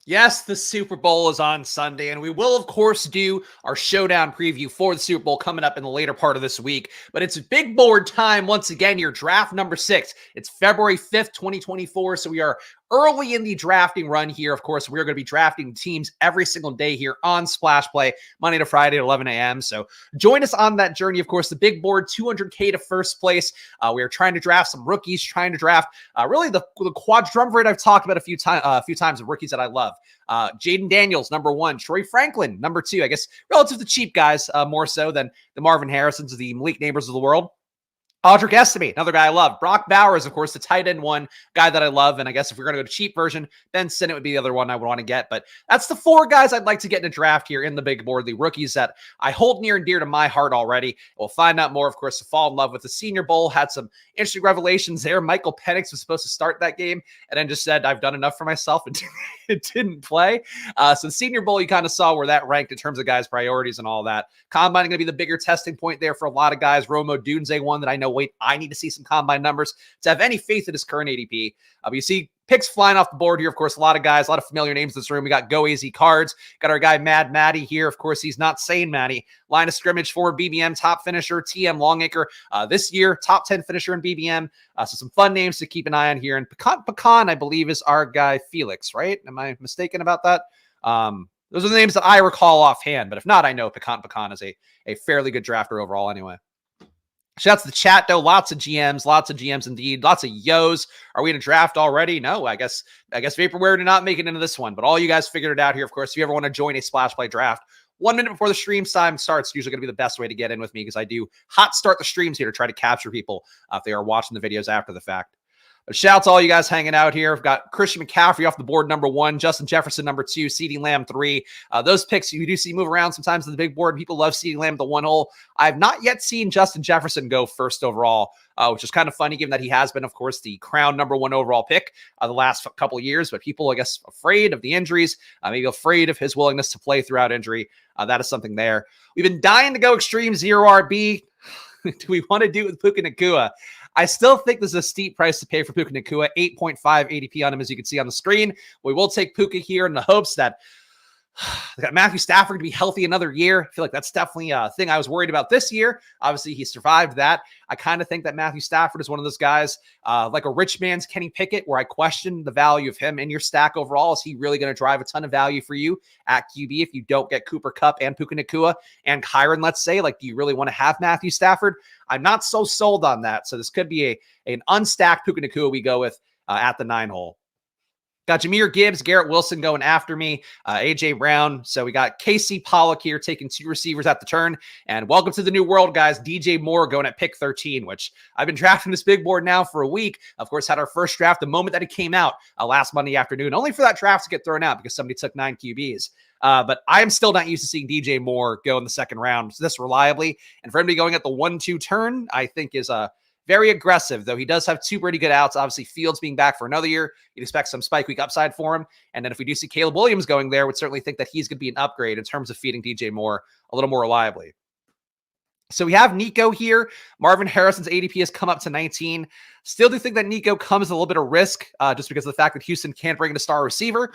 Yes, the Super Bowl is on Sunday, and we will, of course, do our showdown preview for the Super Bowl coming up in the later part of this week. But it's big board time once again, your draft number 6. It's February 5th, 2024, so we are early in the drafting run here. Of course, we're going to be drafting teams every single day here on Splash Play, Monday to Friday at 11 a.m. So join us on that journey. Of course, the big board, 200K to first place. We are trying to draft some rookies, trying to draft really the quadrumvirate I've talked about a few times of rookies that I love. Jaden Daniels, number 1. Troy Franklin, number 2. I guess relative to cheap guys, more so than the Marvin Harrisons, the Malik Neighbors of the world. Audric Estime, another guy I love. Brock Bowers, of course, the tight end one, guy that I love. And I guess if we're going to go to cheap version, Ben Sinnott would be the other one I would want to get. But that's the 4 guys I'd like to get in a draft here in the big board, the rookies that I hold near and dear to my heart already. We'll find out more, of course, to fall in love with the Senior Bowl. Had some interesting revelations there. Michael Penix was supposed to start that game and then just said, I've done enough for myself. It didn't play. So the Senior Bowl, you kind of saw where that ranked in terms of guys' priorities and all that. Combine going to be the bigger testing point there for a lot of guys. Romo Dunze, one that I know, I need to see some combine numbers to have any faith in his current ADP. But you see picks flying off the board here. Of course, a lot of guys, a lot of familiar names in this room. We got Go AZ Cards. Got our guy Mad Matty here. Of course, he's not saying Matty. Line of scrimmage for BBM top finisher, TM Longacre. This year, top 10 finisher in BBM. So some fun names to keep an eye on here. And Pecan, I believe, is our guy Felix, right? Am I mistaken about that? Those are the names that I recall offhand. But if not, I know Pecan is a fairly good drafter overall anyway. Shouts to the chat, though. Lots of GMs indeed. Lots of yos. Are we in a draft already? No, I guess Vaporware did not make it into this one, but all you guys figured it out here. Of course, if you ever want to join a Splash Play draft, 1 minute before the stream time starts, usually going to be the best way to get in with me because I do hot start the streams here to try to capture people if they are watching the videos after the fact. But shout out to all you guys hanging out here. We've got Christian McCaffrey off the board, number 1. Justin Jefferson, number 2. CeeDee Lamb, 3. Those picks you do see move around sometimes in the big board. People love CeeDee Lamb, the 1 hole. I've not yet seen Justin Jefferson go first overall, which is kind of funny given that he has been, of course, the crown number 1 overall pick the last couple of years. But people, I guess, afraid of the injuries, maybe afraid of his willingness to play throughout injury. That is something there. We've been dying to go extreme 0 RB. Do we want to do it with Puka Nacua? I still think this is a steep price to pay for Puka Nacua, 8.5 ADP on him, as you can see on the screen. We will take Puka here in the hopes that got Matthew Stafford to be healthy another year. I feel like that's definitely a thing I was worried about this year. Obviously, he survived that. I kind of think that Matthew Stafford is one of those guys, like a rich man's Kenny Pickett, where I question the value of him in your stack overall. Is he really going to drive a ton of value for you at QB if you don't get Cooper Kupp and Puka Nacua and Kyron, let's say? Like, do you really want to have Matthew Stafford? I'm not so sold on that. So this could be an unstacked Puka Nacua we go with at the 9 hole. Got Jahmyr Gibbs, Garrett Wilson going after me, A.J. Brown. So we got Casey Pollock here taking 2 receivers at the turn. And welcome to the new world, guys. DJ Moore going at pick 13, which I've been drafting this big board now for a week. Of course, had our first draft the moment that it came out last Monday afternoon, only for that draft to get thrown out because somebody took 9 QBs. But I am still not used to seeing DJ Moore go in the second round this reliably. And for him to be going at the 1-2 turn, I think is very aggressive, though he does have 2 pretty good outs. Obviously, Fields being back for another year, you'd expect some spike week upside for him. And then if we do see Caleb Williams going there, would certainly think that he's going to be an upgrade in terms of feeding DJ Moore a little more reliably. So we have Nico here. Marvin Harrison's ADP has come up to 19. Still do think that Nico comes a little bit of risk just because of the fact that Houston can't bring in a star receiver.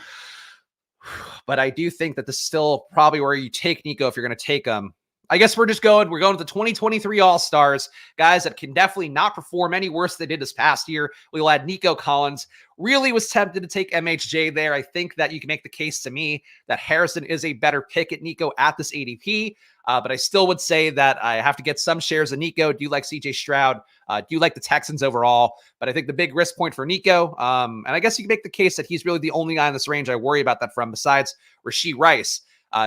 But I do think that this is still probably where you take Nico if you're going to take him. I guess we're going to the 2023 All-Stars, guys that can definitely not perform any worse than they did this past year. We'll add Nico Collins. Really was tempted to take MHJ there. I think that you can make the case to me that Harrison is a better pick at Nico at this ADP. But I still would say that I have to get some shares of Nico. Do like CJ Stroud. Do like the Texans overall. But I think the big risk point for Nico, and I guess you can make the case that he's really the only guy in this range I worry about that from besides Rashee Rice.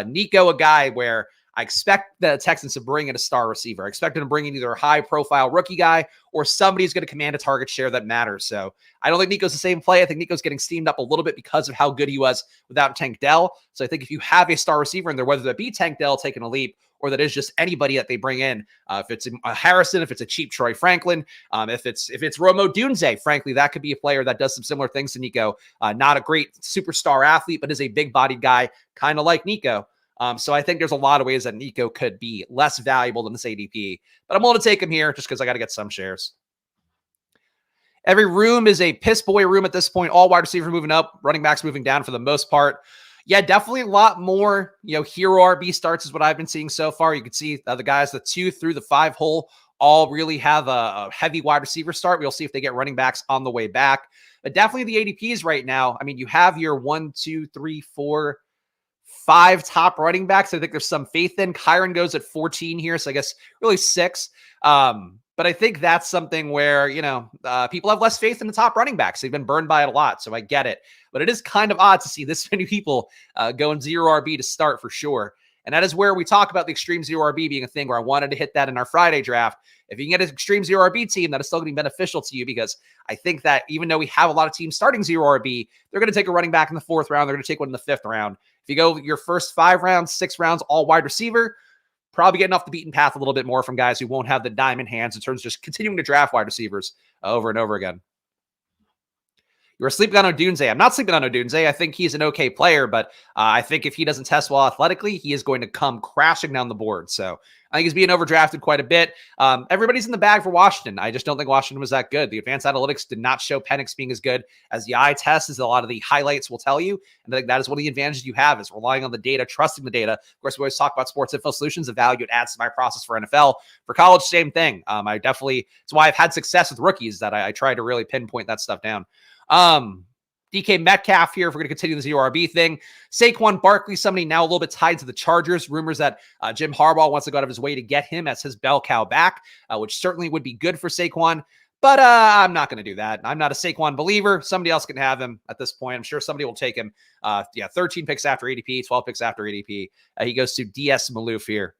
Nico, a guy where I expect the Texans to bring in a star receiver. I expect them to bring in either a high-profile rookie guy or somebody who's going to command a target share that matters. So I don't think Nico's the same play. I think Nico's getting steamed up a little bit because of how good he was without Tank Dell. So I think if you have a star receiver in there, whether that be Tank Dell taking a leap or that is just anybody that they bring in, if it's a Harrison, if it's a cheap Troy Franklin, if it's Romo Dunze, frankly, that could be a player that does some similar things to Nico. Not a great superstar athlete, but is a big-bodied guy, kind of like Nico. So I think there's a lot of ways that Nico could be less valuable than this ADP, but I'm willing to take him here just because I got to get some shares. Every room is a piss boy room at this point. All wide receiver moving up, running backs moving down for the most part. Yeah, definitely a lot more, hero RB starts is what I've been seeing so far. You can see the guys, the 2 through the 5 hole, all really have a heavy wide receiver start. We'll see if they get running backs on the way back. But definitely the ADPs right now. I mean, you have your 1, 2, 3, 4, 5 top running backs. I think there's some faith in. Kyron goes at 14 here, so I guess really 6. But I think that's something where, people have less faith in the top running backs. They've been burned by it a lot, so I get it. But it is kind of odd to see this many people going 0 RB to start for sure. And that is where we talk about the extreme 0 RB being a thing where I wanted to hit that in our Friday draft. If you can get an extreme 0 RB team, that is still going to be beneficial to you, because I think that even though we have a lot of teams starting 0 RB, they're going to take a running back in the 4th round. They're going to take one in the 5th round. If you go your first 5 rounds, 6 rounds, all wide receiver, probably getting off the beaten path a little bit more from guys who won't have the diamond hands in terms of just continuing to draft wide receivers over and over again. You're sleeping on Odunze. I'm not sleeping on Odunze. I think he's an okay player, but I think if he doesn't test well athletically, he is going to come crashing down the board. So I think he's being overdrafted quite a bit. Everybody's in the bag for Washington. I just don't think Washington was that good. The advanced analytics did not show Penix being as good as the eye test, as a lot of the highlights will tell you. And I think that is one of the advantages you have, is relying on the data, trusting the data. Of course, we always talk about Sports Info Solutions, the value it adds to my process for NFL. For college, same thing. It's why I've had success with rookies, that I try to really pinpoint that stuff down. DK Metcalf here, if we're going to continue the 0 RB thing. Saquon Barkley, somebody now a little bit tied to the Chargers. Rumors that Jim Harbaugh wants to go out of his way to get him as his bell cow back, which certainly would be good for Saquon. But I'm not going to do that. I'm not a Saquon believer. Somebody else can have him at this point. I'm sure somebody will take him. 13 picks after ADP, 12 picks after ADP. He goes to DS Malouf here.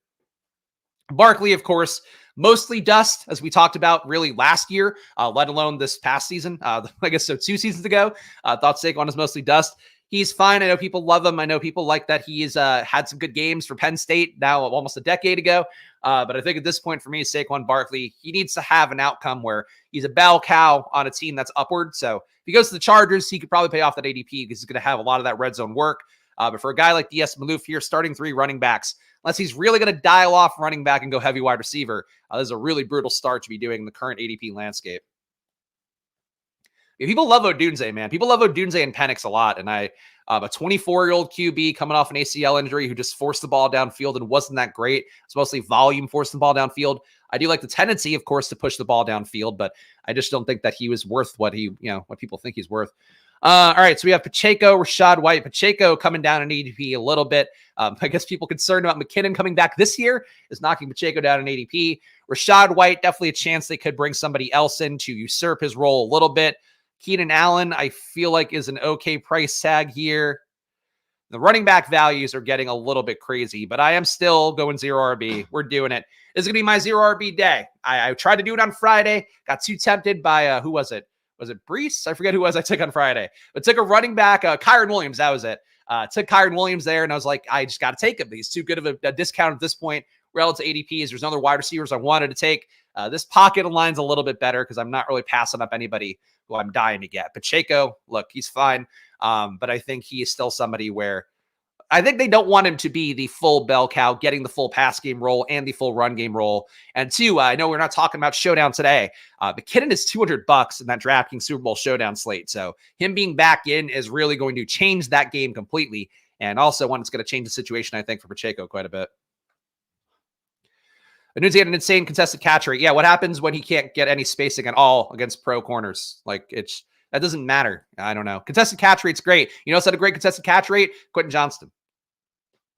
Barkley, of course, mostly dust, as we talked about really last year, let alone this past season. I guess so 2 seasons ago. Thought Saquon is mostly dust. He's fine. I know people love him. I know people like that he's had some good games for Penn State now almost a decade ago. But I think at this point for me, Saquon Barkley, he needs to have an outcome where he's a bell cow on a team that's upward. So if he goes to the Chargers, he could probably pay off that ADP, because he's going to have a lot of that red zone work. But for a guy like DS Malouf here, starting 3 running backs, unless he's really going to dial off running back and go heavy wide receiver, this is a really brutal start to be doing in the current ADP landscape. Yeah, people love Odunze, man. People love Odunze and Penix a lot. And a 24-year-old QB coming off an ACL injury who just forced the ball downfield and wasn't that great. It's mostly volume forcing the ball downfield. I do like the tendency, of course, to push the ball downfield, but I just don't think that he was worth what what people think he's worth. All right, so we have Pacheco, Rachaad White. Pacheco coming down in ADP a little bit. I guess people concerned about McKinnon coming back this year is knocking Pacheco down in ADP. Rachaad White, definitely a chance they could bring somebody else in to usurp his role a little bit. Keenan Allen, I feel like, is an okay price tag here. The running back values are getting a little bit crazy, but I am still going 0 RB. We're doing it. This is going to be my 0 RB day. I tried to do it on Friday. Got too tempted by, who was it? Was it Brees? I forget who it was I took on Friday. But took a running back, Kyron Williams. That was it. Took Kyron Williams there, and I was like, I just got to take him. He's too good of a discount at this point relative to ADPs. There's other wide receivers I wanted to take. This pocket aligns a little bit better because I'm not really passing up anybody who I'm dying to get. Pacheco, look, he's fine. But I think he is still somebody where I think they don't want him to be the full bell cow, getting the full pass game role and the full run game role. And 2, I know we're not talking about Showdown today, McKinnon is $200 in that DraftKings Super Bowl Showdown slate. So him being back in is really going to change that game completely. And also one that's going to change the situation, I think, for Pacheco quite a bit. Anunzi had an insane contested catch rate. Yeah, what happens when he can't get any spacing at all against pro corners? That doesn't matter. I don't know. Contested catch rate's great. You know what's had a great contested catch rate? Quentin Johnston.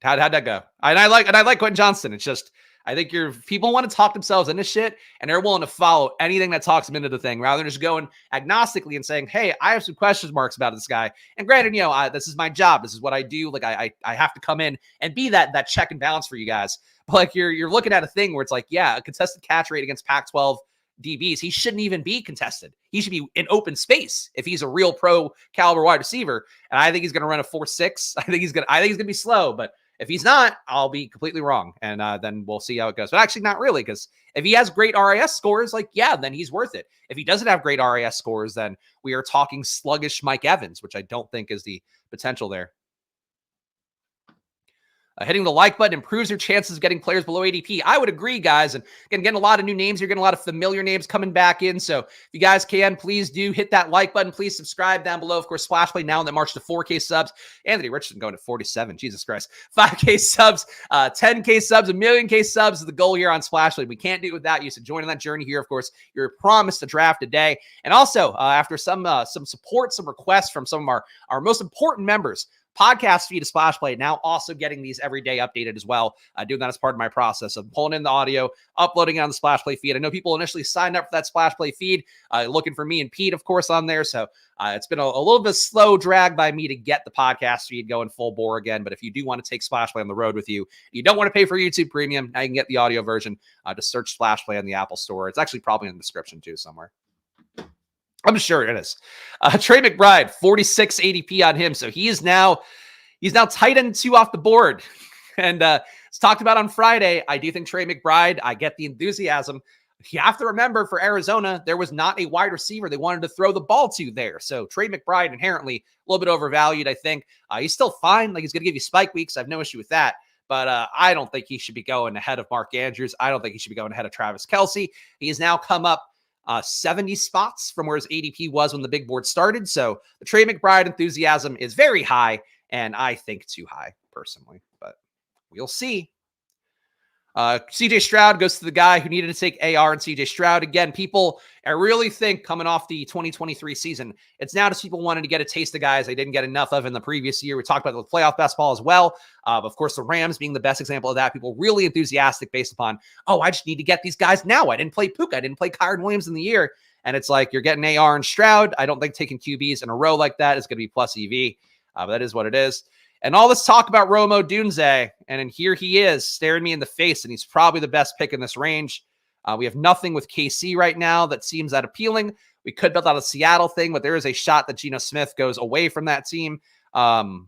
How'd that go? And I like Quentin Johnston. It's just, I think people want to talk themselves into shit, and they're willing to follow anything that talks them into the thing rather than just going agnostically and saying, hey, I have some question marks about this guy. And granted, this is my job. This is what I do. Like I have to come in and be that check and balance for you guys. But like you're looking at a thing where it's like, yeah, a contested catch rate against Pac-12 DBs, he shouldn't even be contested. He should be in open space if he's a real pro caliber wide receiver. And I think he's going to run a 4.6. I think he's going to be slow, but if he's not, I'll be completely wrong. And then we'll see how it goes. But actually not really, because if he has great RAS scores, then he's worth it. If he doesn't have great RAS scores, then we are talking sluggish Mike Evans, which I don't think is the potential there. Hitting the like button improves your chances of getting players below ADP. I would agree, guys. And again, getting a lot of new names. You're getting a lot of familiar names coming back in. So if you guys can, please do hit that like button. Please subscribe down below. Of course, Splash Play now in that march to 4K subs. Anthony Richardson going to 47. Jesus Christ. 5K subs, 10K subs, a million K subs is the goal here on Splash Play. We can't do it without you. So join in that journey here. Of course, you're promised to draft today. And also, after some support, some requests from some of our most important members, podcast feed of Splash Play, now also getting these every day updated as well. Doing that as part of my process of pulling in the audio, uploading it on the Splash Play feed. I know people initially signed up for that Splash Play feed, looking for me and Pete, of course, on there. So it's been a little bit slow drag by me to get the podcast feed going full bore again. But if you do want to take Splash Play on the road with you, you don't want to pay for YouTube Premium, now you can get the audio version. Just search Splash Play on the Apple Store. It's actually probably in the description too somewhere. I'm sure it is. Trey McBride, 46 ADP on him. So he's now tight end 2 off the board. And it's talked about on Friday. I do think Trey McBride, I get the enthusiasm. You have to remember, for Arizona, there was not a wide receiver they wanted to throw the ball to there. So Trey McBride, inherently a little bit overvalued, I think. He's still fine. Like, he's going to give you spike weeks. I have no issue with that. But I don't think he should be going ahead of Mark Andrews. I don't think he should be going ahead of Travis Kelce. He's now come up 70 spots from where his ADP was when the big board started. So the Trey McBride enthusiasm is very high, and I think too high personally, but we'll see. CJ Stroud goes to the guy who needed to take AR and CJ Stroud. Again, people, I really think coming off the 2023 season, it's now just people wanting to get a taste of guys they didn't get enough of in the previous year. We talked about the playoff best ball as well. Of course, the Rams being the best example of that. People really enthusiastic based upon, oh, I just need to get these guys now. I didn't play Puka. I didn't play Kyren Williams in the year. And it's like, you're getting AR and Stroud. I don't think taking QBs in a row like that is going to be plus EV. But that is what it is. And all this talk about Rome Odunze, and then here he is staring me in the face, and he's probably the best pick in this range. We have nothing with KC right now that seems that appealing. We could build out a Seattle thing, but there is a shot that Geno Smith goes away from that team. All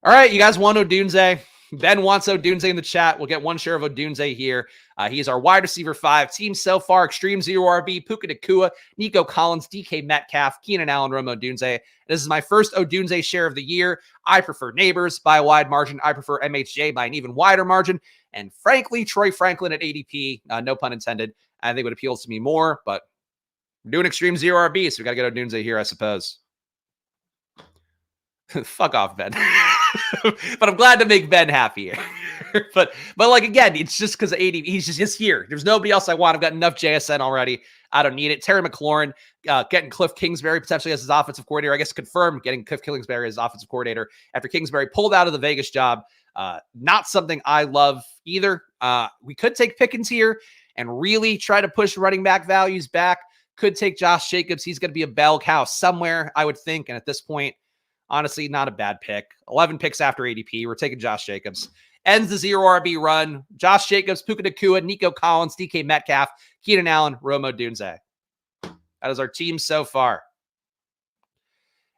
right, you guys want Odunze? Ben wants Odunze in the chat. We'll get one share of Odunze here. He's our wide receiver 5. Team so far: Extreme Zero RB, Puka Nacua, Nico Collins, DK Metcalf, Keenan Allen, Rome Odunze. This is my first Odunze share of the year. I prefer Neighbors by a wide margin. I prefer MHJ by an even wider margin. And frankly, Troy Franklin at ADP, no pun intended, I think would appeal to me more. But we're doing Extreme Zero RB, so we got to get Odunze here, I suppose. Fuck off, Ben. But I'm glad to make Ben happy here. but like, again, it's just because of ADP. He's just here. There's nobody else I want. I've got enough JSN already. I don't need it. Terry McLaurin, getting Cliff Kingsbury potentially as his offensive coordinator. I guess confirmed getting Cliff Kingsbury as offensive coordinator after Kingsbury pulled out of the Vegas job. Not something I love either. We could take Pickens here and really try to push running back values back. Could take Josh Jacobs. He's going to be a bell cow somewhere, I would think. And at this point, honestly, not a bad pick. 11 picks after ADP. We're taking Josh Jacobs. Ends the zero RB run. Josh Jacobs, Puka Nacua, Nico Collins, DK Metcalf, Keenan Allen, Rome Odunze. That is our team so far.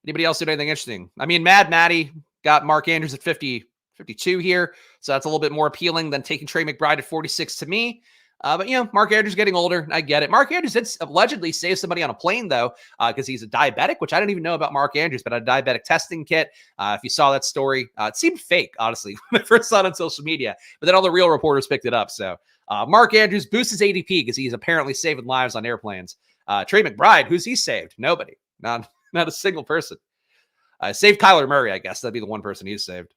Anybody else do anything interesting? I mean, Mad Matty got Mark Andrews at 52 here. So that's a little bit more appealing than taking Trey McBride at 46 to me. But, you know, Mark Andrews getting older. I get it. Mark Andrews did allegedly save somebody on a plane, though, because he's a diabetic, which I didn't even know about Mark Andrews, but a diabetic testing kit. If you saw that story, it seemed fake, honestly, when I first saw it on social media. But then all the real reporters picked it up. So Mark Andrews boosts his ADP because he's apparently saving lives on airplanes. Trey McBride, who's he saved? Nobody. Not a single person. Saved Kyler Murray, I guess. That'd be the one person he's saved.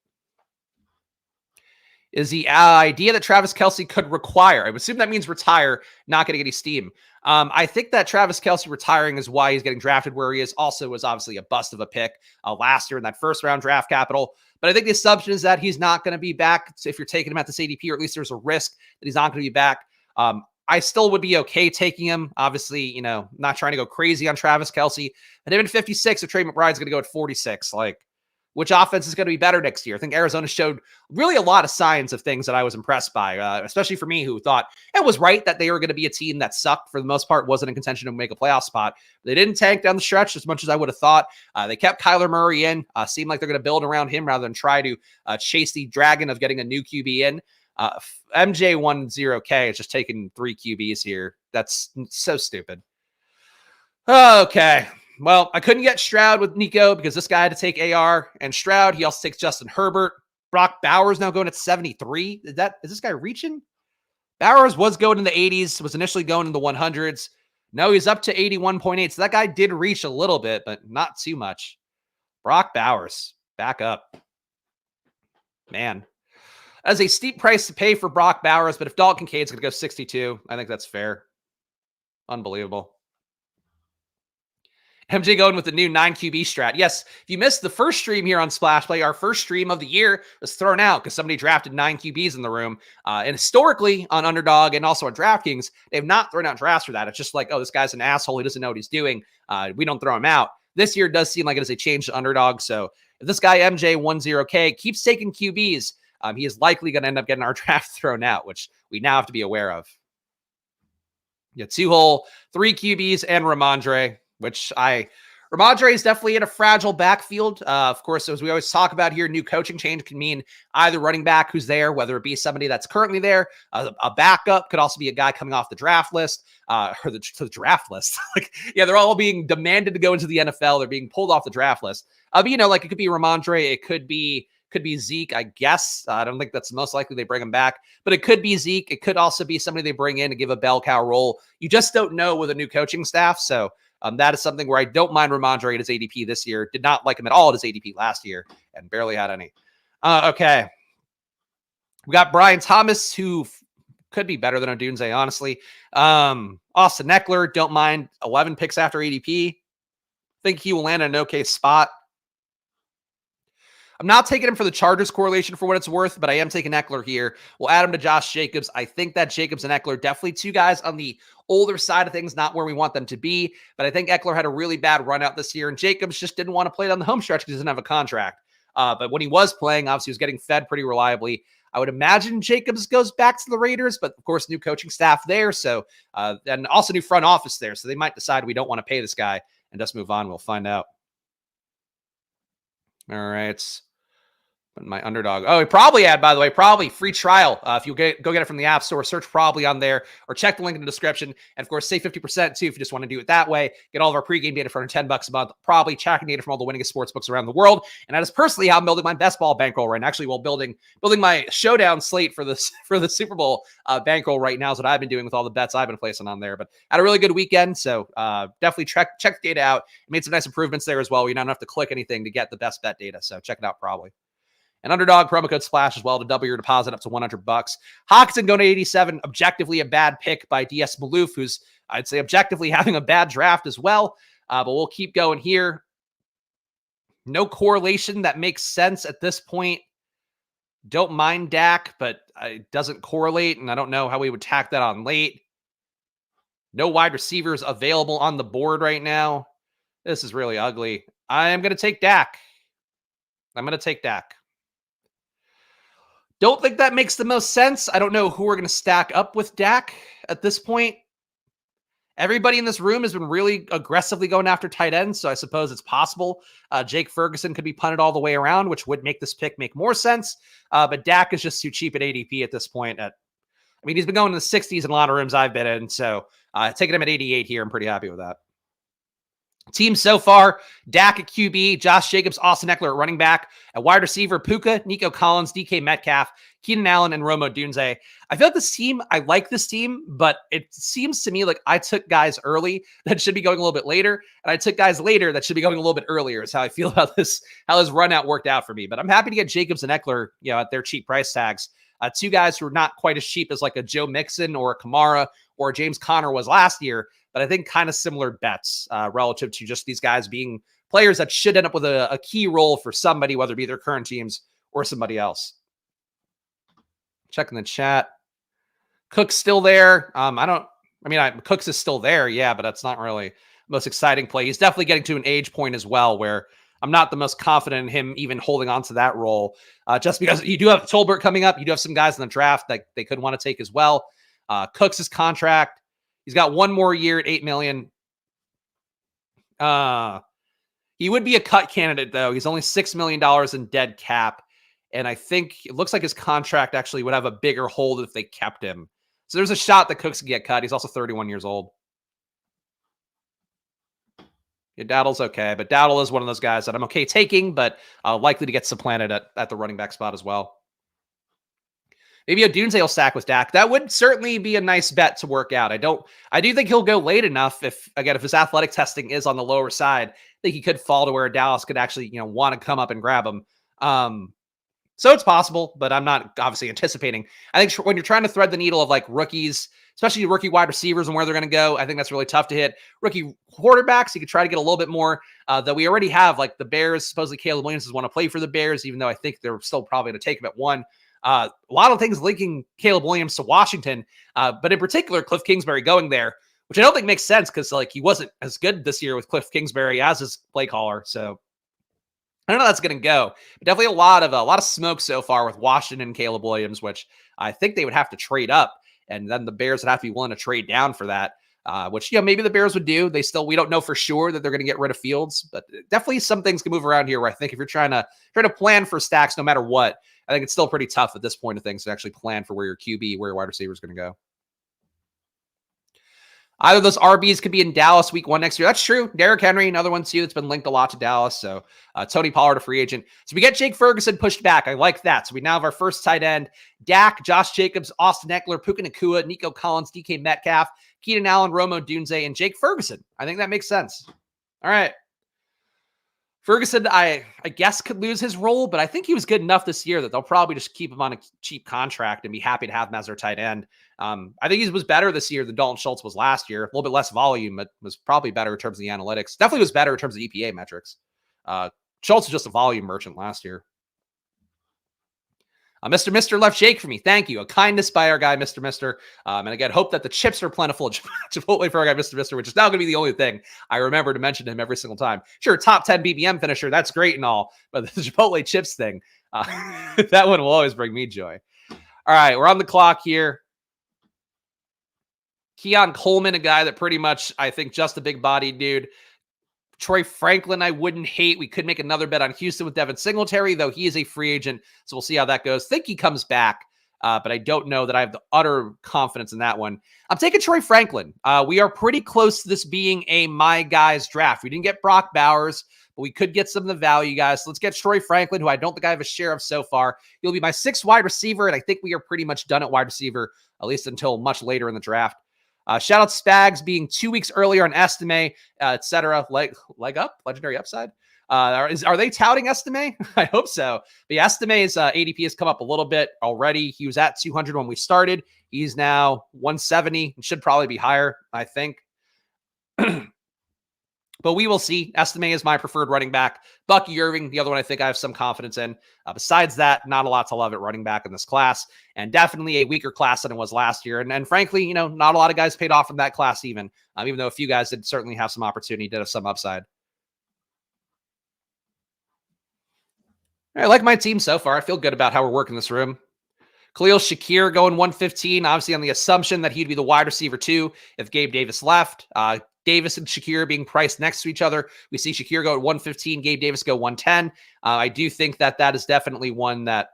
Is the idea that Travis Kelce could require, I would assume that means retire, not getting any steam. I think that Travis Kelce retiring is why he's getting drafted where he is. Also was obviously a bust of a pick last year in that first round draft capital. But I think the assumption is that he's not going to be back if you're taking him at this ADP, or at least there's a risk that he's not going to be back. I still would be okay taking him. Obviously, you know, not trying to go crazy on Travis Kelce. But even 56, if Trey McBride's going to go at 46, like, which offense is going to be better next year? I think Arizona showed really a lot of signs of things that I was impressed by, especially for me, who thought it was right that they were going to be a team that sucked for the most part, wasn't in contention to make a playoff spot. They didn't tank down the stretch as much as I would have thought. They kept Kyler Murray in, seemed like they're going to build around him rather than try to chase the dragon of getting a new QB in. MJ10K is just taking 3 QBs here. That's so stupid. Okay. Well, I couldn't get Stroud with Nico because this guy had to take AR and Stroud. He also takes Justin Herbert. Brock Bowers now going at 73. Is this guy reaching? Bowers was going in the 80s, was initially going in the 100s. No, he's up to 81.8. So that guy did reach a little bit, but not too much. Brock Bowers, back up. Man, that's a steep price to pay for Brock Bowers, but if Dalton Kincaid's going to go 62, I think that's fair. Unbelievable. MJ going with the new 9 QB strat. Yes, if you missed the first stream here on Splash Play, our first stream of the year was thrown out because somebody drafted 9 QBs in the room. And historically on Underdog and also on DraftKings, they have not thrown out drafts for that. It's just like, oh, this guy's an asshole. He doesn't know what he's doing. We don't throw him out. This year does seem like it is a change to Underdog. So if this guy MJ10K keeps taking QBs, he is likely going to end up getting our draft thrown out, which we now have to be aware of. Yeah, 2-hole, 3 QBs, and Ramondre. Ramondre is definitely in a fragile backfield. Of course, as we always talk about here, new coaching change can mean either running back who's there, whether it be somebody that's currently there, a backup, could also be a guy coming off the draft list, or the draft list. Yeah, they're all being demanded to go into the NFL. They're being pulled off the draft list. But it could be Ramondre, it could be Zeke, I guess. I don't think that's most likely they bring him back, but it could be Zeke. It could also be somebody they bring in to give a bell cow role. You just don't know with a new coaching staff. So that is something where I don't mind Ramondre at his ADP this year. Did not like him at all at his ADP last year and barely had any. Okay. We got Brian Thomas, who could be better than Odunze, honestly. Austin Eckler, don't mind 11 picks after ADP. Think he will land in an okay spot. I'm not taking him for the Chargers correlation for what it's worth, but I am taking Eckler here. We'll add him to Josh Jacobs. I think that Jacobs and Eckler, definitely two guys on the older side of things, not where we want them to be. But I think Eckler had a really bad run out this year, and Jacobs just didn't want to play down the home stretch because he doesn't have a contract. But when he was playing, obviously he was getting fed pretty reliably. I would imagine Jacobs goes back to the Raiders, but of course, new coaching staff there. So, and also new front office there. So they might decide we don't want to pay this guy and just move on. We'll find out. All right. My Underdog. Oh, he probably had, by the way, probably free trial. If you go get it from the App Store, search probably on there or check the link in the description. And of course, save 50% too if you just want to do it that way. Get all of our pregame data for under $10 a month. Probably tracking data from all the winningest sports books around the world. And that is personally how I'm building my best ball bankroll right now. Actually, while building my showdown slate for the Super Bowl bankroll right now is what I've been doing with all the bets I've been placing on there. But had a really good weekend, so definitely check the data out. Made some nice improvements there as well. You don't have to click anything to get the best bet data, so check it out probably. And Underdog promo code SPLASH as well to double your deposit up to $100. Hawkinson going to 87, objectively a bad pick by DS Malouf, who's, I'd say, objectively having a bad draft as well. But we'll keep going here. No correlation that makes sense at this point. Don't mind Dak, but it doesn't correlate, and I don't know how we would tack that on late. No wide receivers available on the board right now. This is really ugly. I am going to take Dak. Don't think that makes the most sense. I don't know who we're going to stack up with Dak at this point. Everybody in this room has been really aggressively going after tight ends, so I suppose it's possible. Jake Ferguson could be punted all the way around, which would make this pick make more sense. But Dak is just too cheap at ADP at this point. He's been going in the 60s in a lot of rooms I've been in, so taking him at 88 here, I'm pretty happy with that. Team so far, Dak at QB, Josh Jacobs, Austin Eckler at running back, at wide receiver, Puka, Nico Collins, DK Metcalf, Keenan Allen, and Rome Odunze. I feel like I like this team, but it seems to me like I took guys early that should be going a little bit later, and I took guys later that should be going a little bit earlier is how I feel about this, how this run out worked out for me. But I'm happy to get Jacobs and Eckler, at their cheap price tags. Two guys who are not quite as cheap as like a Joe Mixon or a Kamara or a James Conner was last year, but I think kind of similar bets relative to just these guys being players that should end up with a key role for somebody, whether it be their current teams or somebody else. Checking the chat. Cook's still there. Cooks is still there, yeah, but that's not really the most exciting play. He's definitely getting to an age point as well where I'm not the most confident in him even holding on to that role. Just because you do have Tolbert coming up. You do have some guys in the draft that they could want to take as well. Cooks' contract. He's got one more year at $8 million. He would be a cut candidate, though. He's only $6 million in dead cap. And I think it looks like his contract actually would have a bigger hold if they kept him. So there's a shot that Cooks could get cut. He's also 31 years old. Yeah, Dowdle's okay, but Dowdle is one of those guys that I'm okay taking, but likely to get supplanted at the running back spot as well. Maybe a Dunze will stack with Dak. That would certainly be a nice bet to work out. I do think he'll go late enough if his athletic testing is on the lower side, I think he could fall to where Dallas could actually, want to come up and grab him. So it's possible, but I'm not obviously anticipating. I think when you're trying to thread the needle of like rookies, especially rookie wide receivers and where they're going to go, I think that's really tough to hit. Rookie quarterbacks, you could try to get a little bit more that we already have. Like the Bears, supposedly Caleb Williams want to play for the Bears, even though I think they're still probably going to take him at 1. A lot of things linking Caleb Williams to Washington, but in particular, Cliff Kingsbury going there, which I don't think makes sense because like he wasn't as good this year with Cliff Kingsbury as his play caller. So I don't know how that's going to go. But definitely a lot of smoke so far with Washington and Caleb Williams, which I think they would have to trade up, and then the Bears would have to be willing to trade down for that. Which maybe the Bears would do. We don't know for sure that they're going to get rid of Fields, but definitely some things can move around here. Where I think if you're trying to plan for stacks, no matter what, I think it's still pretty tough at this point of things to actually plan for where your QB, where your wide receiver is going to go. Either of those RBs could be in Dallas week 1 next year. That's true. Derrick Henry, another one too, that's been linked a lot to Dallas. So Tony Pollard, a free agent. So we get Jake Ferguson pushed back. I like that. So we now have our first tight end. Dak, Josh Jacobs, Austin Eckler, Puka Nacua, Nico Collins, DK Metcalf, Keenan Allen, Romo Dunze, and Jake Ferguson. I think that makes sense. All right. Ferguson, I guess, could lose his role, but I think he was good enough this year that they'll probably just keep him on a cheap contract and be happy to have him as their tight end. I think he was better this year than Dalton Schultz was last year. A little bit less volume, but was probably better in terms of the analytics. Definitely was better in terms of EPA metrics. Schultz was just a volume merchant last year. Mr. Mister left shake for me. Thank you. A kindness by our guy, Mr. Mister. And again, hope that the chips are plentiful. Chipotle for our guy, Mr. Mister, which is now going to be the only thing I remember to mention to him every single time. Sure, top 10 BBM finisher. That's great and all. But the Chipotle chips thing, that one will always bring me joy. All right, we're on the clock here. Keon Coleman, a guy that pretty much, I think, just a big-bodied dude. Troy Franklin, I wouldn't hate. We could make another bet on Houston with Devin Singletary, though he is a free agent, so we'll see how that goes. Think he comes back, but I don't know that I have the utter confidence in that one. I'm taking Troy Franklin. We are pretty close to this being a my guys draft. We didn't get Brock Bowers, but we could get some of the value, guys. So let's get Troy Franklin, who I don't think I have a share of so far. He'll be my 6th wide receiver, and I think we are pretty much done at wide receiver, at least until much later in the draft. Shout out Spags being 2 weeks earlier on Estime, etc. Leg up, legendary upside. Are they touting Estime? I hope so. But yeah, Estime's ADP has come up a little bit already. He was at 200 when we started. He's now 170 and should probably be higher, I think. But we will see. Estime is my preferred running back. Bucky Irving, the other one I think I have some confidence in. Besides that, not a lot to love at running back in this class, and definitely a weaker class than it was last year. And frankly, not a lot of guys paid off from that class even though a few guys did certainly have some opportunity, did have some upside. I like my team so far. I feel good about how we're working this room. Khalil Shakir going 115, obviously on the assumption that he'd be the wide receiver too if Gabe Davis left. Davis and Shakir being priced next to each other. We see Shakir go at 115, Gabe Davis go 110. I do think that is definitely one that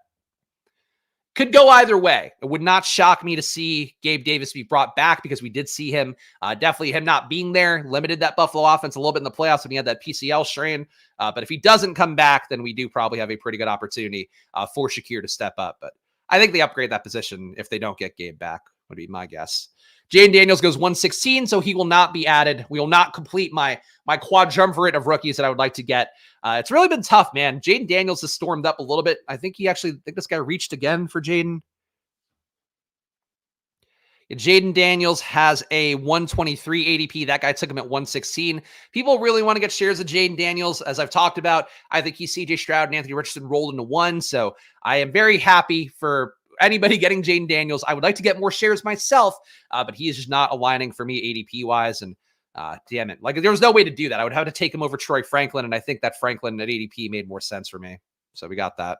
could go either way. It would not shock me to see Gabe Davis be brought back because we did see him, definitely him not being there, limited that Buffalo offense a little bit in the playoffs when he had that PCL strain. But if he doesn't come back, then we do probably have a pretty good opportunity for Shakir to step up. But I think they upgrade that position if they don't get Gabe back, would be my guess. Jaden Daniels goes 116, so he will not be added. We will not complete my quadrumvirate of rookies that I would like to get. It's really been tough, man. Jaden Daniels has stormed up a little bit. I think this guy reached again for Jaden. Jaden Daniels has a 123 ADP. That guy took him at 116. People really want to get shares of Jaden Daniels. As I've talked about, I think he's CJ Stroud and Anthony Richardson rolled into one. So I am very happy for anybody getting Jaden Daniels. I would like to get more shares myself, but he is just not aligning for me ADP wise. And damn it, like there was no way to do that. I would have to take him over Troy Franklin, and I think that Franklin at ADP made more sense for me. So we got that.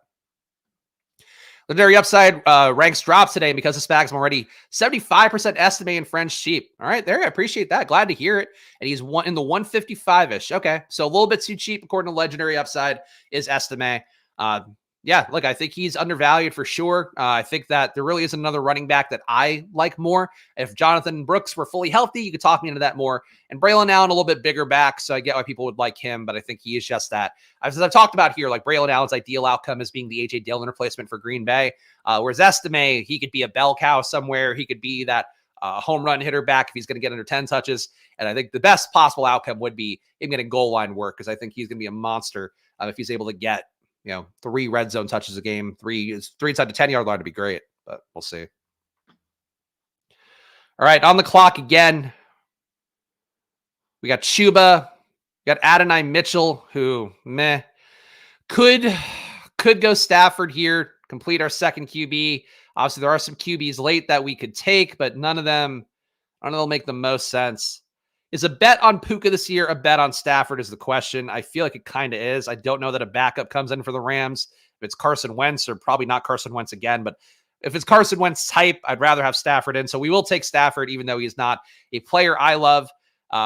Legendary upside ranks drops today because of Spags. I'm already 75% estimate in French cheap. All right, there. I appreciate that. Glad to hear it. And he's in the 155-ish. Okay, so a little bit too cheap according to legendary upside is estimate. Yeah, look, I think he's undervalued for sure. I think that there really isn't another running back that I like more. If Jonathan Brooks were fully healthy, you could talk me into that more. And Braylon Allen, a little bit bigger back, so I get why people would like him, but I think he is just that. As I've talked about here, like Braylon Allen's ideal outcome is being the A.J. Dillon replacement for Green Bay, whereas Estime, he could be a bell cow somewhere. He could be that home run hitter back if he's going to get under 10 touches. And I think the best possible outcome would be him getting goal line work, because I think he's going to be a monster if he's able to get 3 red zone touches a game, three inside the 10-yard line to be great, but we'll see. All right, on the clock again. We got Chuba, we got Adonai Mitchell, who could go Stafford here, complete our second QB. Obviously, there are some QBs late that we could take, but none of them make the most sense. Is a bet on Puka this year a bet on Stafford is the question. I feel like it kind of is. I don't know that a backup comes in for the Rams. If it's Carson Wentz, or probably not Carson Wentz again, but if it's Carson Wentz type, I'd rather have Stafford in. So we will take Stafford, even though he's not a player I love.